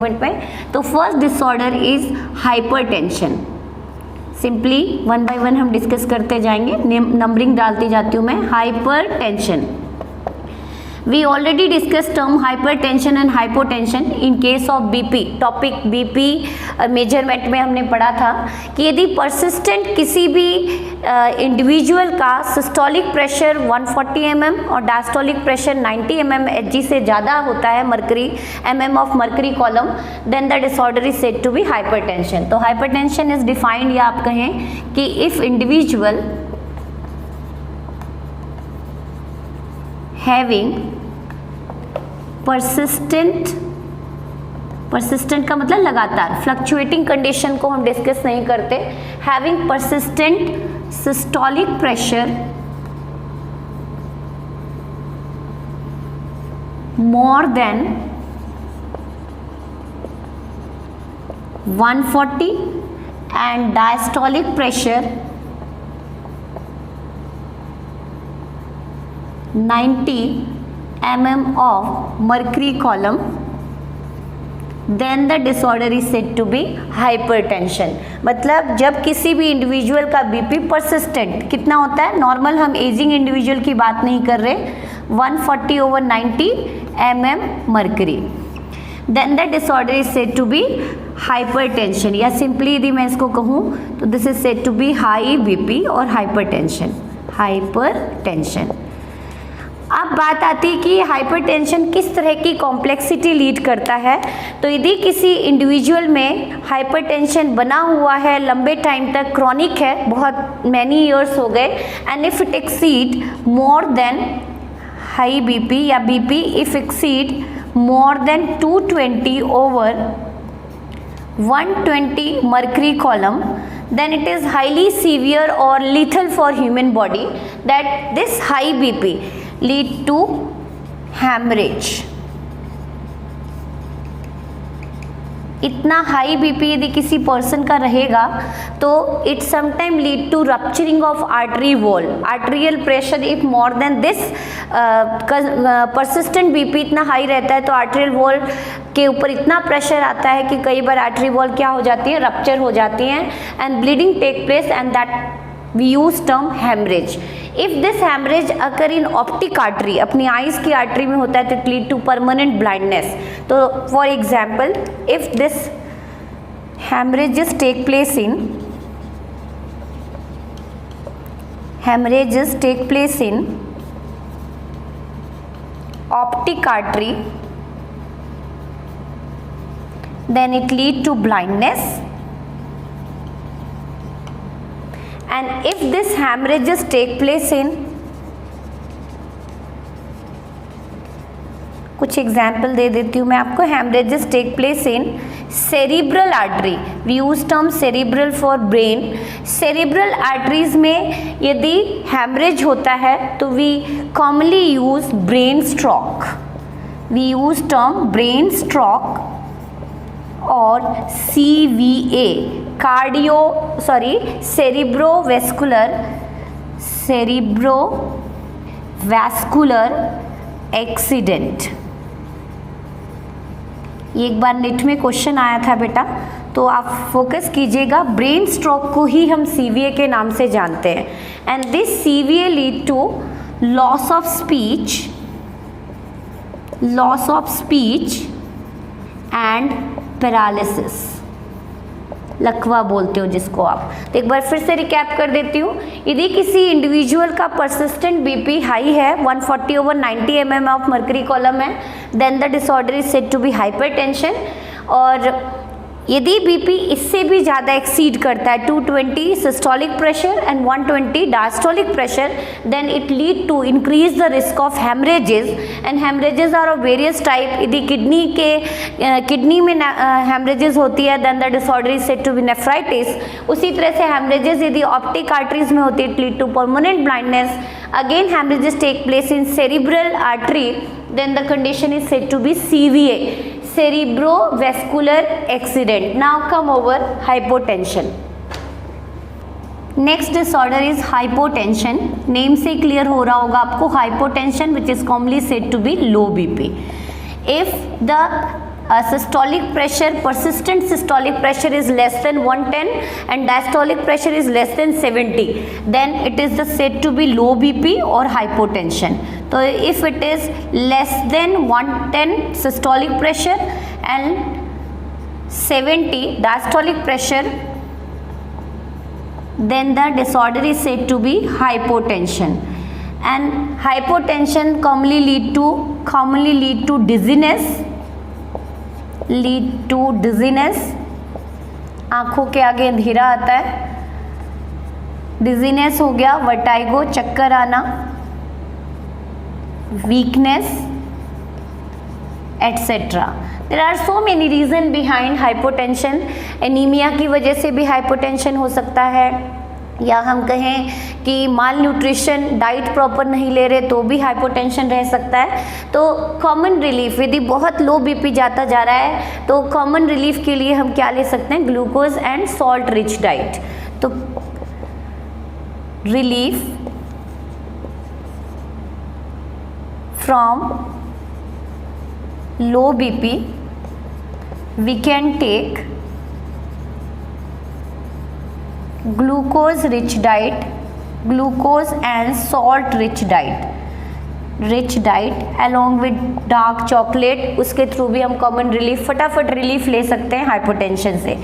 में। तो first disorder is hypertension. Simply one by one हम डिस्कस करते जाएंगे, नंबरिंग डालती जाती हूँ मैं। Hypertension, we already discussed term hypertension and hypotension in case of BP। Topic BP measurement में हमने पढ़ा था कि यदि परसिस्टेंट किसी भी इंडिविजुअल का सिस्टोलिक प्रेशर 140 mm और डायस्टोलिक प्रेशर 90 mm Hg से ज़्यादा होता है mercury mm of mercury column, then the disorder is said to be hypertension. तो हाइपरटेंशन इज डिफाइंड, या आप कहें कि इफ इंडिविजुअल हैविंग परसिस्टेंट का मतलब लगातार, फ्लक्चुएटिंग कंडीशन को हम डिस्कस नहीं करते। Having persistent systolic pressure more than 140 and diastolic pressure 90 mm of mercury column, then the disorder is said to be hypertension। मतलब जब किसी भी इंडिविजुअल का बीपी परसिस्टेंट कितना होता है, नॉर्मल हम एजिंग इंडिविजुअल की बात नहीं कर रहे, 140/90 mm mercury, then the disorder is said to be hypertension। या सिंपली यदि मैं इसको कहूँ तो this is said to be high BP और हाइपरटेंशन। अब बात आती है कि हाइपरटेंशन किस तरह की कॉम्प्लेक्सिटी लीड करता है। तो यदि किसी इंडिविजुअल में हाइपरटेंशन बना हुआ है लंबे टाइम तक, क्रॉनिक है, बहुत मैनी ईयर्स हो गए, and if it exceed more than high BP या BP if exceed more than 220/120 mercury column, then it is highly severe or lethal for human body, that this high BP lead to hemorrhage। इतना high BP यदि किसी person का रहेगा तो it sometime lead to rupturing of artery wall. Arterial pressure if more than this, persistent BP इतना high रहता है तो आर्टरियल वॉल के ऊपर इतना प्रेशर आता है कि कई बार आर्टरी वॉल क्या हो जाती है, रप्चर हो जाती हैं, and bleeding take place, and that we use term hemorrhage। if this hemorrhage occur in optic artery, अपनी आईज की आर्टरी में होता है, तो it lead to permanent blindness। तो for example, if this hemorrhages take place in optic artery, then it lead to blindness। And if this hemorrhages take place in, कुछ example दे देती हूँ मैं आपको। hemorrhages take place in cerebral artery, we use term cerebral for brain। cerebral arteries में यदि hemorrhage होता है तो we commonly use brain stroke, we use term brain stroke और CVA, cerebrovascular एक्सीडेंट। एक बार नेट में क्वेश्चन आया था बेटा, तो आप फोकस कीजिएगा, ब्रेन स्ट्रोक को ही हम CVA के नाम से जानते हैं। And this CVA lead to loss of speech and paralysis, लकवा बोलते हो जिसको आप। तो एक बार फिर से रिकैप कर देती हूँ। यदि किसी इंडिविजुअल का परसिस्टेंट बीपी हाई है, 140/90 mm ऑफ मर्करी कॉलम है, then the disorder is said to be hypertension. और यदि बीपी इससे भी ज़्यादा एक्सीड करता है, 220 systolic pressure and 120 diastolic pressure, then it lead to increase the risk of haemorrhages. And haemorrhages are of various type. यदि kidney में haemorrhages होती है, then the disorder is said to be nephritis. उसी तरह से haemorrhages यदि optic arteries में होती है, it lead to permanent blindness. Again haemorrhages take place in cerebral artery, then the condition is said to be CVA, cerebrovascular accident। Now come over hypotension। Next disorder is hypotension. Name से clear हो रहा होगा आपको, hypotension which is commonly said to be low BP. If the systolic pressure, persistent systolic pressure is less than 110 and diastolic pressure is less than 70, then it is said to be low BP or hypotension. So if it is less than 110 systolic pressure and 70 diastolic pressure, then the disorder is said to be hypotension. And hypotension commonly lead to dizziness, आँखों के आगे अंधेरा आता है, dizziness हो गया, vertigo चक्कर आना, weakness etcetera. There are so many reason behind hypotension. Anaemia की वजह से भी हाइपोटेंशन हो सकता है, या हम कहें कि माल न्यूट्रिशन, डाइट प्रॉपर नहीं ले रहे तो भी हाइपोटेंशन रह सकता है. तो कॉमन रिलीफ, यदि बहुत लो बीपी जाता जा रहा है तो कॉमन रिलीफ के लिए हम क्या ले सकते हैं, glucose and salt rich diet. तो relief from low BP we can take glucose rich diet, glucose and salt rich diet along with dark chocolate. उसके थ्रू भी हम कॉमन रिलीफ, फटाफट रिलीफ ले सकते हैं हाइपोटेंशन से.